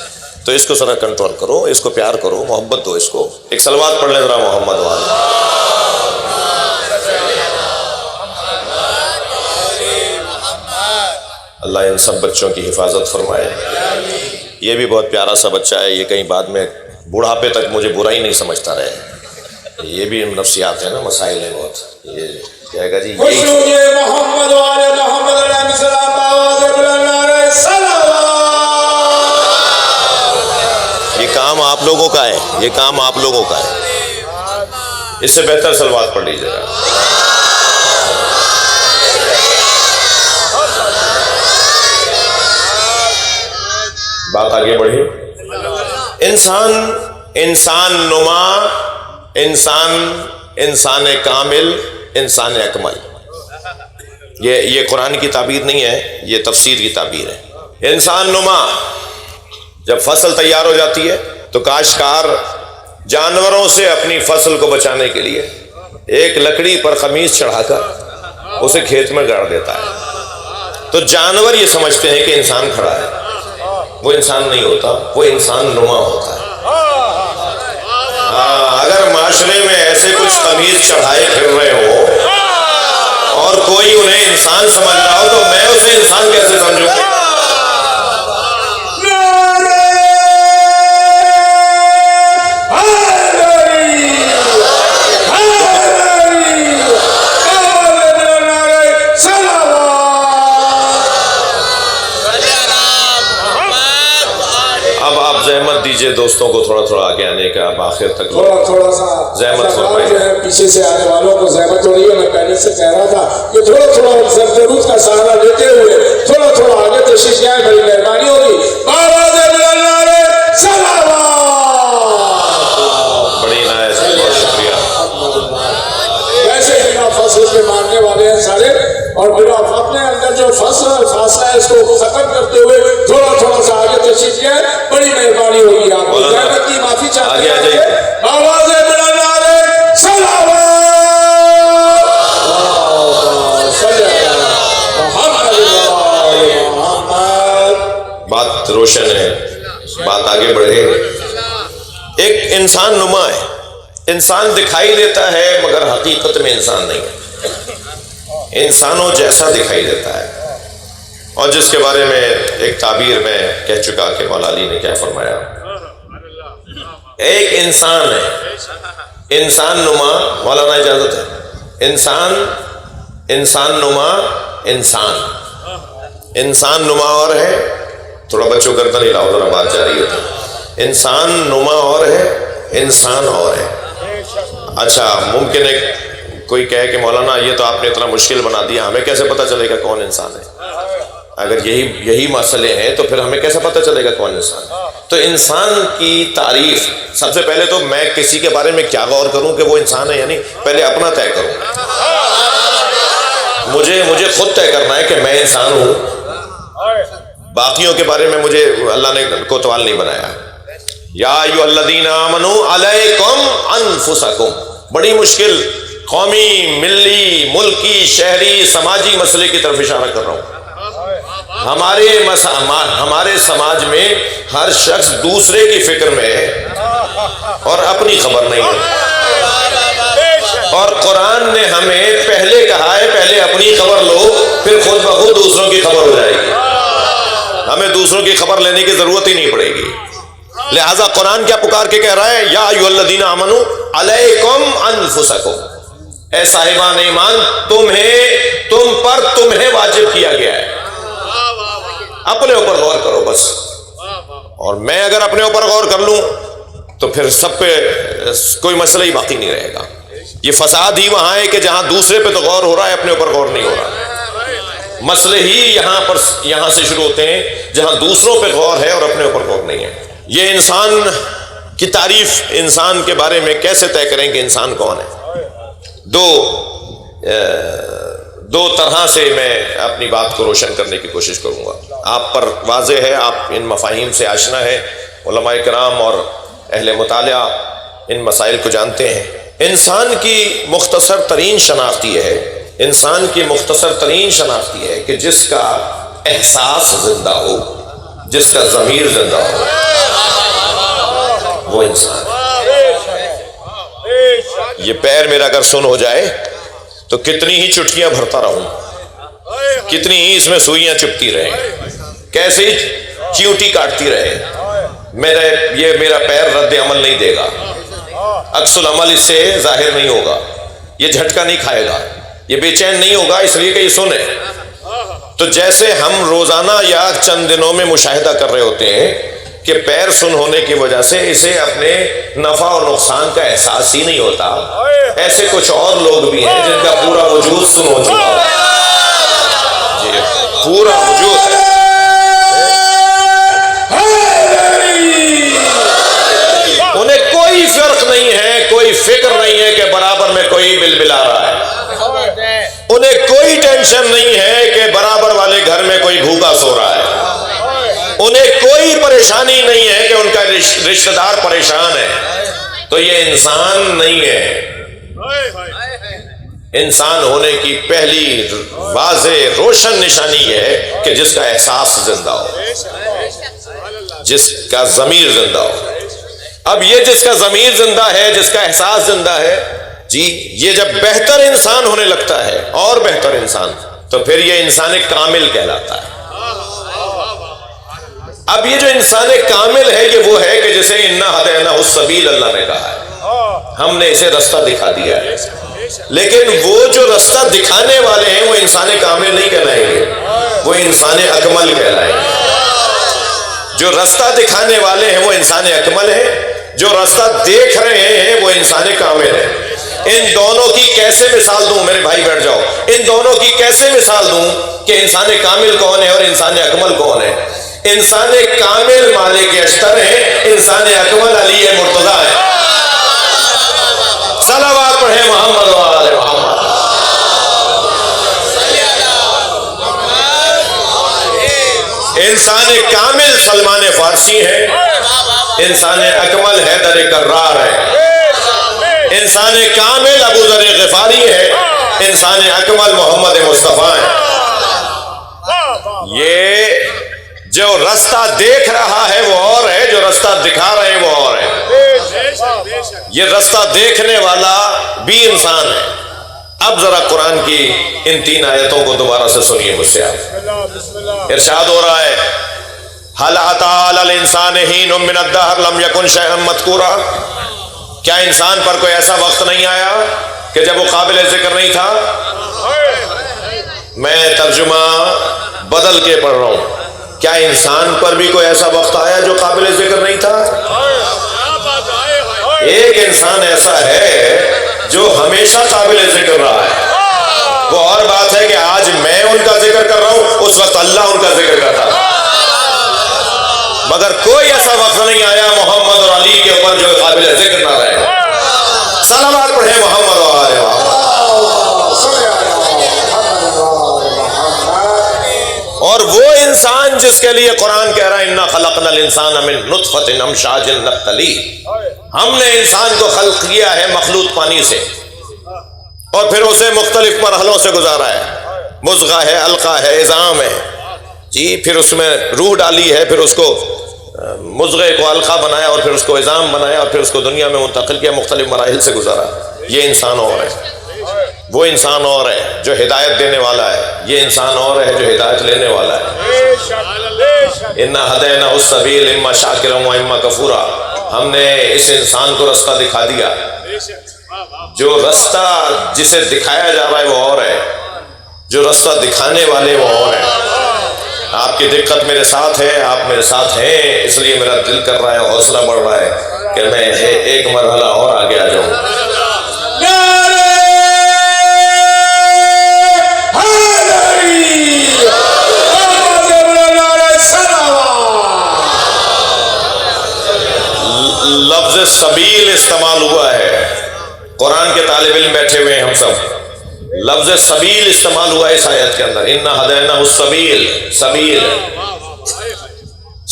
تو اس کو ذرا کنٹرول کرو، اس کو پیار کرو، محبت دو اس کو. ایک صلوات پڑھ لیں ذرا محمد والے. اللہ ان سب بچوں کی حفاظت فرمائے. یہ بھی بہت پیارا سا بچہ ہے، یہ کہیں بعد میں بڑھاپے تک مجھے برا ہی نہیں سمجھتا رہے. یہ بھی نفسیات ہیں نا، مسائل ہیں بہت. یہ کہے گا جی محمد والے محمد علیہ السلام. کام آپ لوگوں کا ہے، یہ کام آپ لوگوں کا ہے۔ اس سے بہتر صلوات پڑھ لیجیے گا۔ بات آگے بڑھی۔ انسان نما، انسان کامل، انسان اکمل، یہ قرآن کی تعبیر نہیں ہے، یہ تفسیر کی تعبیر ہے۔ انسان نما، جب فصل تیار ہو جاتی ہے تو کاشتکار جانوروں سے اپنی فصل کو بچانے کے لیے ایک لکڑی پر قمیص چڑھا کر اسے کھیت میں گاڑ دیتا ہے، تو جانور یہ سمجھتے ہیں کہ انسان کھڑا ہے، وہ انسان نہیں ہوتا، وہ انسان نما ہوتا ہے۔ اگر معاشرے میں ایسے کچھ قمیص چڑھائے پھر رہے ہو اور کوئی انہیں انسان سمجھ رہا ہو تو میں اسے انسان کیسے سمجھوں؟ زحمت دیجئے دوستوں کو تھوڑا تھوڑا آگے آنے کا، اب آخر تک تھوڑا سا زحمت جو ہے پیچھے سے آنے والوں کو زحمت ہو رہی ہے۔ میں پہلے سے کہہ رہا تھا کہ تھوڑا ضرورت کا سہارا لیتے ہوئے تھوڑا آگے تشریف لائیں، بڑی مہربانی ہوگی۔ بڑی عنایت، بہت شکریہ۔ ویسے بنا فصل کے ماننے والے ہیں سارے، اور بنا اپنے اندر جو فاصلہ ہے اس کو ختم کرتے ہوئے تھوڑا سا آگے تشریف لائیں، بڑی مہربانی ہوگی۔ آپ کو زحمت کی معافی چاہتے ہیں۔ آگے آ آواز بات روشن ہے، بات آگے بڑھے۔ ایک انسان نما ہے، انسان دکھائی دیتا ہے مگر حقیقت میں انسان نہیں ہے، انسانوں جیسا دکھائی دیتا ہے، اور جس کے بارے میں ایک تعبیر میں کہہ چکا کہ مولا علی نے کیا فرمایا، ایک انسان ہے، انسان نما، مولانا اجازت ہے، انسان نما، انسان نما اور ہے، تھوڑا بچوں کرتا نہیں لاؤ ذرا بات جاری ہوتی، انسان نما اور ہے، انسان اور ہے۔ اچھا ممکن ہے کوئی کہے کہ مولانا یہ تو آپ نے اتنا مشکل بنا دیا، ہمیں کیسے پتہ چلے گا کون انسان ہے؟ اگر یہی مسئلے ہیں تو پھر ہمیں کیسے پتہ چلے گا کون انسان ہے؟ تو انسان کی تعریف، سب سے پہلے تو میں کسی کے بارے میں کیا غور کروں کہ وہ انسان ہے، یعنی پہلے اپنا طے کروں، مجھے خود طے کرنا ہے کہ میں انسان ہوں، باقیوں کے بارے میں مجھے اللہ نے کوتوال نہیں بنایا۔ یا ایھا الذین آمنوا علیکم انفسکم، بڑی مشکل قومی، ملی، ملکی، شہری، سماجی مسئلے کی طرف اشارہ کر رہا ہوں۔ ہمارے سماج میں ہر شخص دوسرے کی فکر میں ہے اور اپنی خبر نہیں ہے، اور قرآن نے ہمیں پہلے کہا ہے پہلے اپنی خبر لو پھر خود بخود دوسروں کی خبر ہو جائے گی، ہمیں دوسروں کی خبر لینے کی ضرورت ہی نہیں پڑے گی۔ لہٰذا قرآن کیا پکار کے کہہ رہا ہے، یا ایھا الذین آمنوا علیکم انفسکم، اے صاحبان ایمان تم پر واجب کیا گیا ہے، اپنے اوپر غور کرو بس، اور میں اگر اپنے اوپر غور کر لوں تو پھر سب پہ کوئی مسئلہ ہی باقی نہیں رہے گا۔ یہ فساد ہی وہاں ہے کہ جہاں دوسرے پہ تو غور ہو رہا ہے، اپنے اوپر غور نہیں ہو رہا، مسئلے ہی یہاں سے شروع ہوتے ہیں جہاں دوسروں پہ غور ہے اور اپنے اوپر غور نہیں ہے۔ یہ انسان کی تعریف، انسان کے بارے میں کیسے طے کریں کہ انسان کون ہے؟ دو طرح سے میں اپنی بات کو روشن کرنے کی کوشش کروں گا، آپ پر واضح ہے، آپ ان مفاہیم سے آشنا ہے، علماء کرام اور اہل مطالعہ ان مسائل کو جانتے ہیں۔ انسان کی مختصر ترین شناخت یہ ہے، انسان کی مختصر ترین شناخت یہ ہے کہ جس کا احساس زندہ ہو، جس کا ضمیر زندہ ہو، وہ انسان ہے۔ یہ پیر میرا اگر سن ہو جائے تو کتنی ہی چٹکیاں بھرتا رہوں، کتنی ہی اس میں سوئیاں چپتی رہیں، کیسے ہی چیوٹی کاٹتی رہے، میرا پیر رد عمل نہیں دے گا، عکس العمل اس سے ظاہر نہیں ہوگا، یہ جھٹکا نہیں کھائے گا، یہ بے چین نہیں ہوگا اس لیے کہ یہ سنے۔ تو جیسے ہم روزانہ یا چند دنوں میں مشاہدہ کر رہے ہوتے ہیں کہ پیر سن ہونے کی وجہ سے اسے اپنے نفع اور نقصان کا احساس ہی نہیں ہوتا. ایسے کچھ اور لوگ بھی ہیں جن کا پورا وجود سن ہو چکا ہے. جی پورا وجود ہے. انہیں کوئی فرق نہیں ہے, کوئی فکر نہیں ہے کہ برابر میں کوئی بلبلا رہا ہے. انہیں کوئی ٹینشن نہیں ہے کہ برابر والے گھر میں کوئی بھوکا سو رہا ہے. انہیں کوئی پریشانی نہیں ہے کہ ان کا رشتہ دار پریشان ہے. تو یہ انسان نہیں ہے. انسان ہونے کی پہلی واضح روشن نشانی یہ ہے کہ جس کا احساس زندہ ہو, جس کا ضمیر زندہ ہو. اب یہ جس کا ضمیر زندہ ہے, جس کا احساس زندہ ہے, جی یہ جب بہتر انسان ہونے لگتا ہے اور بہتر انسان, تو پھر یہ انسان کامل کہلاتا ہے. اب یہ جو انسان کامل ہے یہ وہ ہے کہ جسے انا ہدینہ السبیل اللہ نے کہا ہے, ہم نے اسے رستہ دکھا دیا ہے. لیکن وہ جو رستہ دکھانے والے ہیں وہ انسان کامل نہیں کہلائیں گے, وہ انسان اکمل کہلائیں گے. جو رستہ دکھانے والے ہیں وہ انسان اکمل ہیں, جو رستہ دیکھ رہے ہیں وہ انسان کامل ہے. ان دونوں کی کیسے مثال دوں میرے بھائی, بیٹھ جاؤ. ان دونوں کی کیسے مثال دوں کہ انسان کامل کون ہے اور انسان اکمل کون ہے؟ انسان کامل مالک اشتر ہے, انسان اکمل علی مرتضیٰ ہے. صلوات پڑھیں محمد و آل محمد. انسان کامل سلمان فارسی ہے, انسان اکمل حیدر کرار ہے. انسان کامل ابو ذر غفاری ہے, انسان اکمل محمد مصطفیٰ ہے. یہ جو رستہ دیکھ رہا ہے وہ اور ہے, جو رستہ دکھا رہے ہیں وہ اور ہے. یہ رستہ دیکھنے والا بھی انسان ہے. اب ذرا قرآن کی ان 3 آیتوں کو دوبارہ سے سنیے مجھ سے آپ. ارشاد ہو رہا ہے هل أتى على الإنسان حين من الدهر لم يكن شيئا مذكورا. کیا انسان پر کوئی ایسا وقت نہیں آیا کہ جب وہ قابل ذکر نہیں تھا؟ میں ترجمہ بدل کے پڑھ رہا ہوں. کیا انسان پر بھی کوئی ایسا وقت آیا جو قابل ذکر نہیں تھا؟ ایک انسان ایسا ہے جو ہمیشہ قابل ذکر رہا ہے. وہ اور بات ہے کہ آج میں ان کا ذکر کر رہا ہوں, اس وقت اللہ ان کا ذکر کرتا تھا. مگر کوئی ایسا وقت نہیں آیا محمد اور علی کے اوپر جو قابل ذکر نہ رہے. صلوات پڑھیں محمد و آل محمد. اور وہ انسان جس کے لیے قرآن کہہ رہا ہے انا خلقنا الانسان من نطفۃ امشاج نبتلی, ہم نے انسان کو خلق کیا ہے مخلوط پانی سے, اور پھر اسے مختلف مرحلوں سے گزارا ہے. مضغہ ہے, علقہ ہے, عظام ہے, جی پھر اس میں روح ڈالی ہے, پھر اس کو مضغے کو علقہ بنایا, اور پھر اس کو عظام بنایا, اور پھر اس کو دنیا میں منتقل کیا, مختلف مراحل سے گزارا. یہ انسان اور ہے, وہ انسان اور ہے جو ہدایت دینے والا ہے, یہ انسان اور ہے جو ہدایت لینے والا ہے. انا ہدینہ السبیل اما شاکرا و اما کفورا. ہم نے اس انسان کو رستہ دکھا دیا. جو رستہ جسے دکھایا جا رہا ہے وہ اور ہے, جو رستہ دکھانے والے وہ اور ہیں. آپ کی دقت میرے ساتھ ہے, آپ میرے ساتھ ہیں, اس لیے میرا دل کر رہا ہے, حوصلہ بڑھ رہا ہے کہ میں ایک مرحلہ اور آگے آ جاؤں. لفظ سبیل استعمال ہوا ہے. قرآن کے طالب علم بیٹھے ہوئے ہیں ہم سب. لفظ سبیل استعمال ہوا ہے اس آیت کے اندر. انا ہدینہ السبیل, سبیل,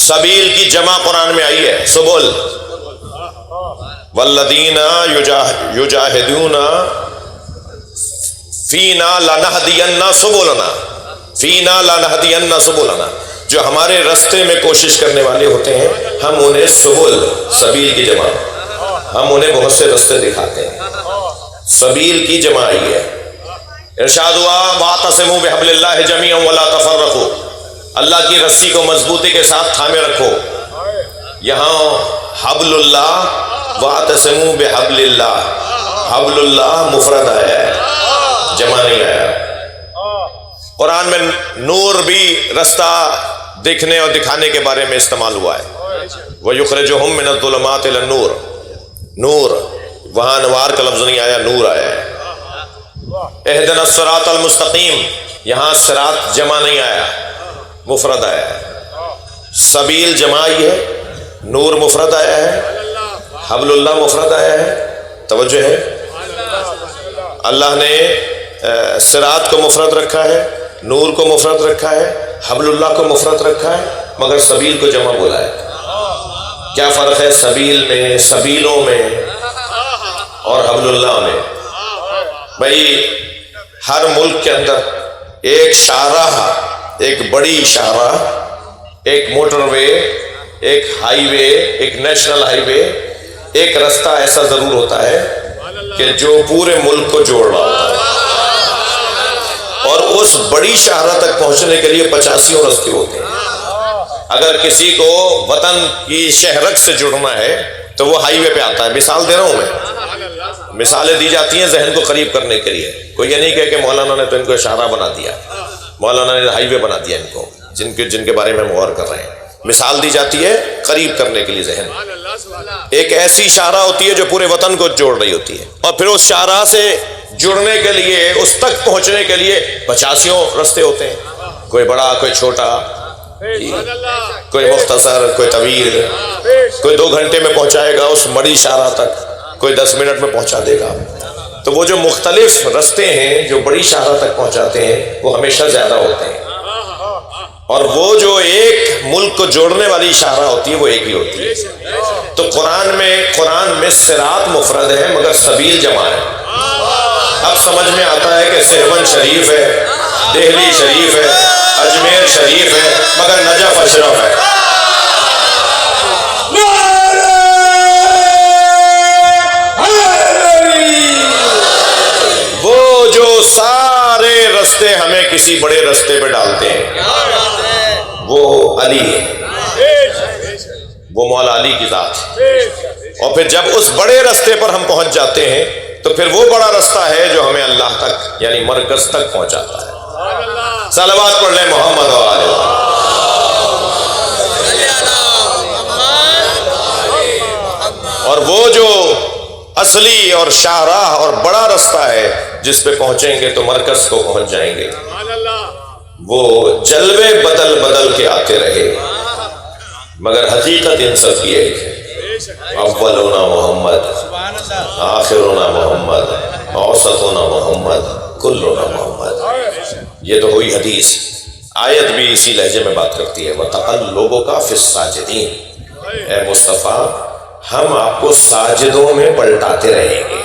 سبیل کی جمع قرآن میں آئی ہے سبل. والذین یجاہدون فینا لنہدین سبلنا, فینا لنہدین سبلنا. جو ہمارے رستے میں کوشش کرنے والے ہوتے ہیں ہم انہیں سبل, سبیل کی جمع, ہم انہیں بہت سے رستے دکھاتے ہیں. سبیل کی جمع آئی ہے. ارشاد ہوا واعتصموا بحبل اللہ جمیعا ولا تفرقوا. اللہ کی رسی کو مضبوطی کے ساتھ تھامے رکھو. یہاں حبل اللہ, واعتصموا بحبل اللہ, حبل اللہ مفرد آیا ہے, جمع نہیں آیا. قرآن میں نور بھی رستہ دیکھنے اور دکھانے کے بارے میں استعمال ہوا ہے. وَيُخْرِجُهُم مِّنَ الظُّلُمَاتِ إِلَى النُّورِ، نور، وہاں انوار کا لفظ نہیں آیا، نور آیا ہے۔ اهدنا الصراط المستقیم، یہاں صراط جمع نہیں آیا، مفرد آیا ہے۔ سبیل جمع ہے، نور مفرد آیا ہے، حبل اللہ مفرد آیا ہے۔ توجہ ہے، اللہ نے صراط کو مفرد رکھا ہے، نور کو مفرد رکھا ہے، حبل اللہ کو مفرد رکھا ہے، مگر سبیل کو جمع بولا ہے۔ کیا فرق ہے سبیل میں، سبیلوں میں اور حبل اللہ میں؟ بھائی ہر ملک کے اندر ایک شاہراہ، ایک بڑی شاہراہ، ایک موٹر وے، ایک ہائی وے، ایک نیشنل ہائی وے، ایک رستہ ایسا ضرور ہوتا ہے کہ جو پورے ملک کو جوڑ رہا ہوتا ہے، اور اس بڑی شاہراہ تک پہنچنے کے لیے 85 رستے ہوتے ہیں۔ اگر کسی کو وطن کی شہرک سے جڑنا ہے تو وہ ہائی وے پہ آتا ہے۔ مثال دے رہا ہوں میں، مثالیں دی جاتی ہیں ذہن کو قریب کرنے کے لیے۔ کوئی یہ نہیں کہے کہ مولانا نے تو ان کو شاہراہ بنا دیا، مولانا نے ہائی وے بنا دیا ان کو، جن کے بارے میں ہم غور کر رہے ہیں۔ مثال دی جاتی ہے قریب کرنے کے لیے ذہن۔ ایک ایسی شاہراہ ہوتی ہے جو پورے وطن کو جوڑ رہی ہوتی ہے، اور پھر اس شاہراہ سے جڑنے کے لیے، اس تک پہنچنے کے لیے 85 رستے ہوتے ہیں، کوئی بڑا، کوئی چھوٹا، کوئی مختصر، کوئی طویل، کوئی 2 گھنٹے میں پہنچائے گا اس بڑی شاہراہ تک، کوئی 10 منٹ میں پہنچا دے گا۔ تو وہ جو مختلف رستے ہیں جو بڑی شاہراہ تک پہنچاتے ہیں وہ ہمیشہ زیادہ ہوتے ہیں، اور وہ جو ایک ملک کو جوڑنے والی شاہراہ ہوتی ہے وہ ایک ہی ہوتی ہے۔ تو قرآن میں صراط مفرد ہے مگر سبیل جمع ہے۔ اب سمجھ میں آتا ہے کہ سہون شریف ہے، دہلی شریف ہے، اجمیر شریف ہے، مگر نجف اشرف ہے۔ وہ جو سارے رستے ہمیں کسی بڑے رستے پہ ڈالتے ہیں وہ علی ہے، وہ مولا علی کی ذات ہے۔ اور پھر جب اس بڑے رستے پر ہم پہنچ جاتے ہیں تو پھر وہ بڑا رستہ ہے جو ہمیں اللہ تک یعنی مرکز تک پہنچاتا ہے۔ صلوات پڑھ لیں محمد و آلہ محمد۔ اور وہ جو اصلی اور شاہراہ اور بڑا رستہ ہے جس پہ پہنچیں گے تو مرکز کو پہنچ جائیں گے، وہ جلوے بدل بدل کے آتے رہے مگر حقیقت ان سب کی ایک ہے۔ اولنا محمد، آخرنا محمد، اوسطنا محمد، کلنا محمد۔ یہ تو ہوئی حدیث۔ آیت بھی اسی لہجے میں بات کرتی ہے، وَتَقَلُّبُكَ فِي السَّاجِدِينَ، اے مصطفیٰ ہم آپ کو ساجدوں میں پلٹاتے رہیں گے۔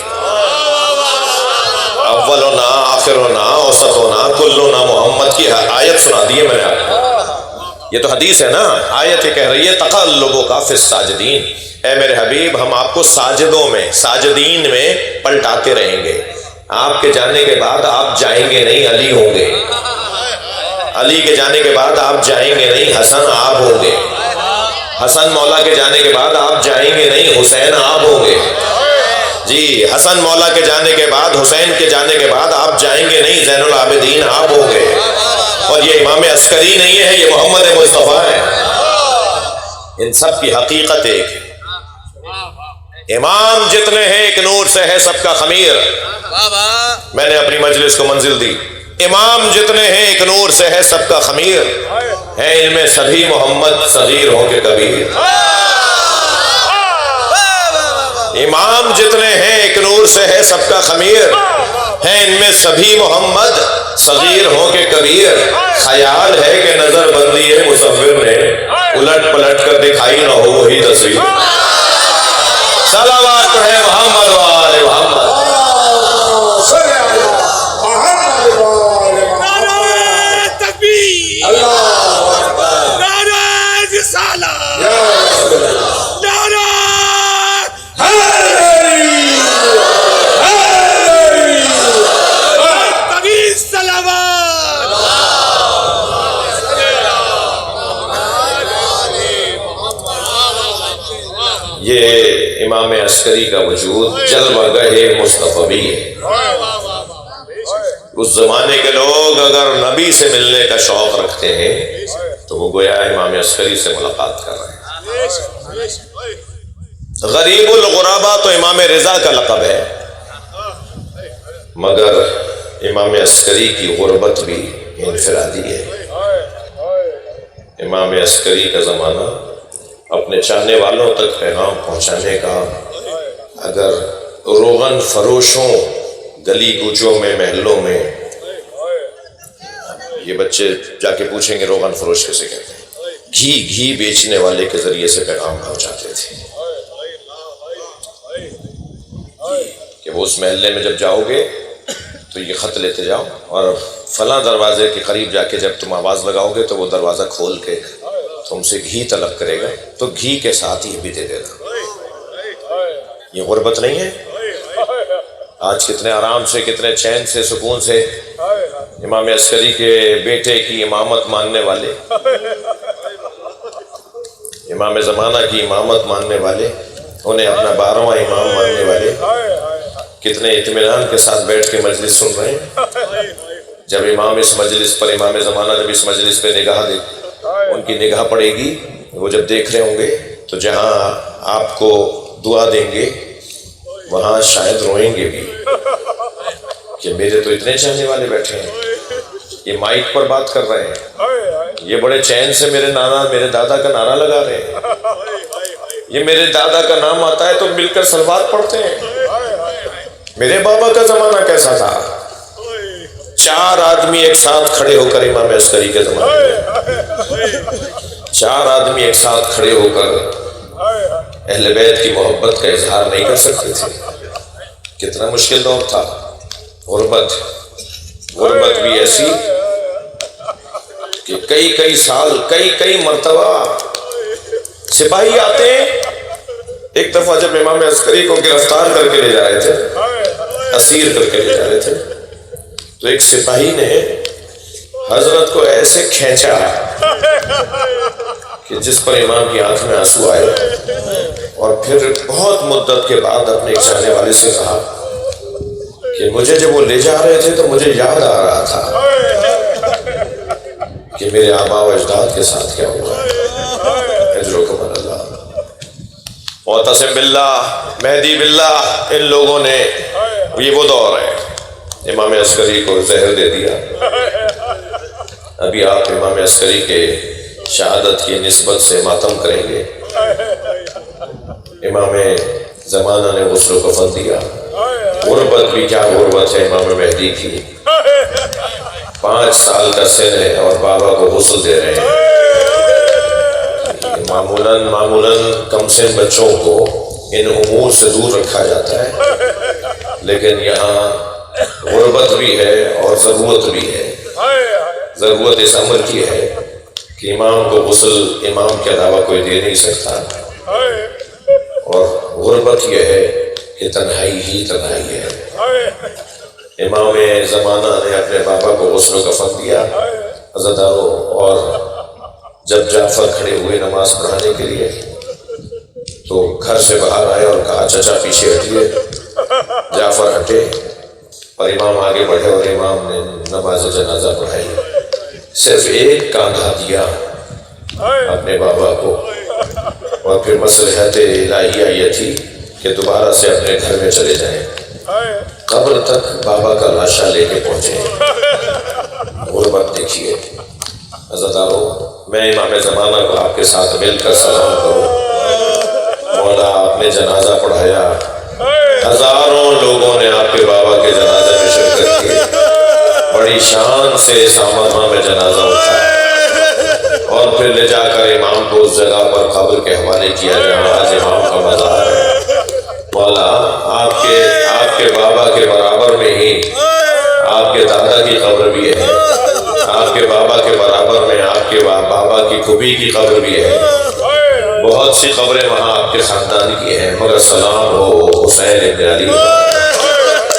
اولنا، آخرنا، اوسطنا، کلنا محمد کی آیت سنا دی ہے میں نے آپ کو۔ یہ تو حدیث ہے نا، آیت یہ کہہ رہی ہے تقلبک فی الساجدین، اے میرے حبیب ہم آپ کو ساجدوں میں، ساجدین میں پلٹاتے رہیں گے۔ آپ کے جانے کے بعد آپ جائیں گے نہیں، علی ہوں گے۔ علی کے جانے کے بعد آپ جائیں گے نہیں، حسن آپ ہوں گے۔ حسن مولا کے جانے کے بعد آپ جائیں گے نہیں، حسین آپ ہوں گے۔ جی، حسن مولا کے جانے کے بعد، حسین کے جانے کے بعد آپ جائیں گے نہیں، زین العابدین آپ ہوں گے۔ اور یہ امام عسکری نہیں ہے، یہ محمد مصطفیٰ ہے۔ ان سب کی حقیقت ایک ہے۔ امام جتنے ہیں ایک نور سے ہے سب کا خمیر۔ میں نے اپنی مجلس کو منزل دی، امام جتنے ہیں ایک نور سے ہے سب کا خمیر، ہے ان میں سبھی محمد صغیر ہوں کے کبیر۔ امام جتنے ہیں ایک نور سے ہے سب کا خمیر، ہے ان میں سبھی محمد صغیر ہوں کے کبیر۔ خیال ہے کہ نظر بندی ہے مصور نے، الٹ پلٹ کر دکھائی نہ ہو وہی تصویر۔ صلوات پڑھیں محمد و آل محمد۔ یہ امام عسکری کا وجود جلوہ گاہ مصطفی ہے۔ اس زمانے کے لوگ اگر نبی سے ملنے کا شوق رکھتے ہیں تو وہ گویا امام عسکری سے ملاقات کر رہے ہیں۔ غریب الغرابا تو امام رضا کا لقب ہے، مگر امام عسکری کی غربت بھی انفرادی ہے۔ امام عسکری کا زمانہ اپنے چاہنے والوں تک پیغام پہنچانے کا، اگر روغن فروشوں گلی کوچوں میں محلوں میں، یہ بچے جا کے پوچھیں گے روغن فروش کیسے کہتے ہیں، گھی بیچنے والے کے ذریعے سے پیغام پہنچاتے تھے کہ وہ اس محلے میں جب جاؤ گے تو یہ خط لیتے جاؤ، اور فلاں دروازے کے قریب جا کے جب تم آواز لگاؤ گے تو وہ دروازہ کھول کے تم سے گھی طلب کرے گا، تو گھی کے ساتھ یہ بھی دے دے گا۔ یہ غربت نہیں ہے؟ آج کتنے آرام سے، کتنے چین سے، سکون سے امام عسکری کے بیٹے کی امامت ماننے والے، امام زمانہ کی امامت ماننے والے، انہیں اپنا 12واں امام ماننے والے کتنے اطمینان کے ساتھ بیٹھ کے مجلس سن رہے ہیں۔ جب امام اس مجلس پر، امام زمانہ جب اس مجلس پہ نگاہ دے، ان کی نگاہ پڑے گی، وہ جب دیکھ رہے ہوں گے تو جہاں آپ کو دعا دیں گے وہاں شاید روئیں گے بھی کہ میرے تو اتنے چاہنے والے بیٹھے ہیں، یہ مائک پر بات کر رہے ہیں، یہ بڑے چین سے میرے نانا میرے دادا کا نعرہ لگا رہے ہیں، یہ میرے دادا کا نام آتا ہے تو مل کر سلوات پڑھتے ہیں۔ میرے بابا کا زمانہ کیسا تھا؟ 4 آدمی ایک ساتھ کھڑے ہو کر، امام عسکری کے زمانے میں 4 آدمی ایک ساتھ کھڑے ہو کر اہل بیت کی محبت کا اظہار نہیں کر سکتے تھے۔ کتنا مشکل دور تھا۔ غربت بھی ایسی کہ کئی سال، کئی مرتبہ سپاہی آتے ہیں۔ ایک دفعہ جب امام عسکری کو گرفتار کر کے لے جا رہے تھے، اسیر کر کے لے جا رہے تھے، تو ایک سپاہی نے حضرت کو ایسے کھینچا کہ جس پر امام کی آنکھ میں آنسو آئے، اور پھر بہت مدت کے بعد اپنے ایک چاہنے والے سے کہا کہ مجھے جب وہ لے جا رہے تھے تو مجھے یاد آ رہا تھا کہ میرے آبا و اجداد کے ساتھ کیا ہوا۔ اجرکم اللہ، معتصم باللہ، مہدی باللہ، ان لوگوں نے، یہ وہ دور ہے، امام عسکری کو زہر دے دیا۔ ابھی آپ امام عسکری کے شہادت کی نسبت سے ماتم کریں گے۔ امام زمانہ نے غسل و کفن دیا۔ غربت بھی کیا غربت ہے امام مہدی کی، 5 سال کا سن ہے اور بابا کو غسل دے رہے ہیں۔ معمولاً کم سن بچوں کو ان امور سے دور رکھا جاتا ہے، لیکن یہاں غربت بھی ہے اور ضرورت بھی ہے۔ ضرورت اس امر کی ہے کہ امام کو غسل امام کے علاوہ کوئی دے نہیں سکتا، اور غربت یہ ہے کہ تنہائی ہی تنہائی ہے۔ امام زمانہ نے اپنے بابا کو غسل و کفن دیا عزاداروں، اور جب جعفر کھڑے ہوئے نماز پڑھانے کے لیے تو گھر سے باہر آئے اور کہا چچا پیچھے ہٹیے۔ جعفر ہٹے اور امام آگے بڑھے اور امام نے نماز جنازہ پڑھائی۔ صرف ایک کاندھا دیا اپنے بابا کو، اور پھر مصلحت الہیہ یہ تھی کہ دوبارہ سے اپنے گھر میں چلے جائیں، قبر تک بابا کا لاشا لے کے پہنچے۔ غربت دیکھیے عزاداروں، میں امام زمانہ کو آپ کے ساتھ مل کر سلام کروں۔ مولا آپ نے جنازہ پڑھایا، ہزاروں لوگوں نے آپ کے بابا کے جنازے میں شرکت کی، بڑی شان سے سامانہ میں جنازہ اٹھایا، اور پھر لے جا کر امام کو اس جگہ پر قبر کے حوالے کیا جہاں آج امام کا مزار ہے۔ مولا آپ کے بابا کے برابر میں ہی آپ کے دادا کی قبر بھی ہے، آپ کے بابا کے برابر میں آپ کے بابا کی پھوپھی کی قبر بھی ہے، بہت سی قبریں وہاں آپ کے خاندان کی ہیں، مگر سلام ہو حسین ابن علی۔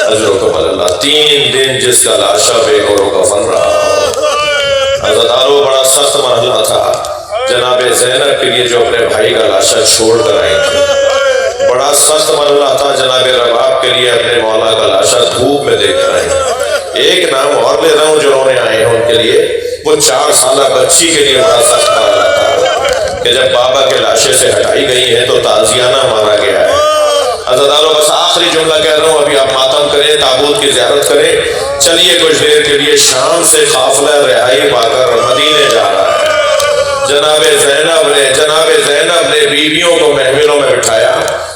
اجرکم اللہ، 3 دن جس کا لاشا بے گور و کفن رہا۔ عزاداروں، بڑا سخت مرحلہ تھا جناب زینب کے لیے جو اپنے بھائی کا لاشا چھوڑ کر آئی تھی۔ بڑا سخت مرحلہ تھا جناب رباب کے لیے اپنے مولا کا لاشا دھوپ میں دیکھ کر آئی۔ ایک نام اور لے رہا ہوں جو رونے آئے ہیں ان کے لیے، وہ 4 سالہ بچی کے لیے بڑا سخت مرحلہ تھا۔ کہ جب بابا کے لاشیں سے ہٹائی گئی ہیں تو تعزیانہ مانا گیا ہے۔ عزیزانو بس آخری جملہ کہہ رہا ہوں، ابھی آپ ماتم کریں، تابوت کی زیارت کریں، چلیے کچھ دیر کے لیے شام سے قافلہ رہائی پا کر مدینے جا رہا ہے۔ جناب زینب نے بیویوں کو محملوں میں بٹھایا،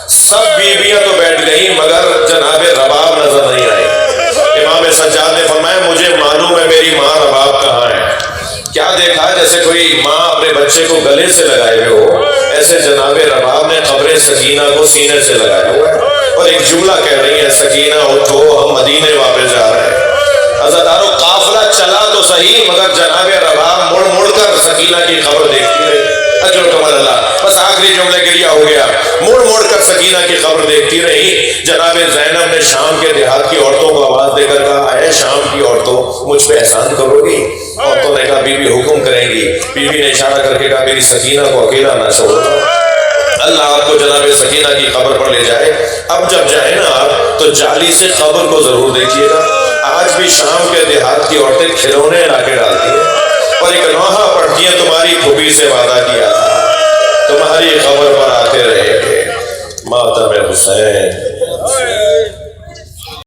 سب بیویاں تو بیٹھ گئیں مگر جناب رباب نظر نہیں آئی۔ امام سجاد نے فرمایا مجھے معلوم ہے میری ماں رباب کہاں ہے۔ کیا دیکھا؟ جیسے کوئی ماں اپنے بچے کو گلے سے لگائے ہوئے ہو، ایسے جناب رباب نے قبر سکینہ کو سینے سے لگایا ہوا ہے اور ایک جملہ کہہ رہی ہے، سکینہ اٹھو ہم مدینے واپس جا رہے ہیں۔ عزیزانو قافلہ چلا تو صحیح مگر جناب رباب مڑ مڑ کر سکینہ کی خبر دیکھتی رہی۔ اجرکم اللہ، بس آخری جملے کے لیے ہو گیا، مڑ مڑ کر سکینہ کی خبر دیکھتی رہی۔ جناب زینب نے شام کے دیہات کی عورتوں کو آواز دے کر کہا، اے شام کی عورتوں مجھ پہ احسان کرو گی؟ عورتوں نے کہا بی بی حکم کریں گی۔ بی بی نے اشارہ کر کے کہا میری سکینہ کو اکیلا نہ چھوڑنا، اللہ آپ کو جناب سکینہ کی قبر پر لے جائے۔ اب جب جائیں نا آپ تو جالی سے قبر کو ضرور دیکھیے گا۔ آج بھی شام کے دیہات کی عورتیں کھلونے لا کے ڈالتی ہیں اور ایک نوحہ پڑھتی ہیں، تمہاری پھوپھی سے وعدہ کیا تھا تمہاری قبر پر آتے رہیں گے۔ ماتم حسین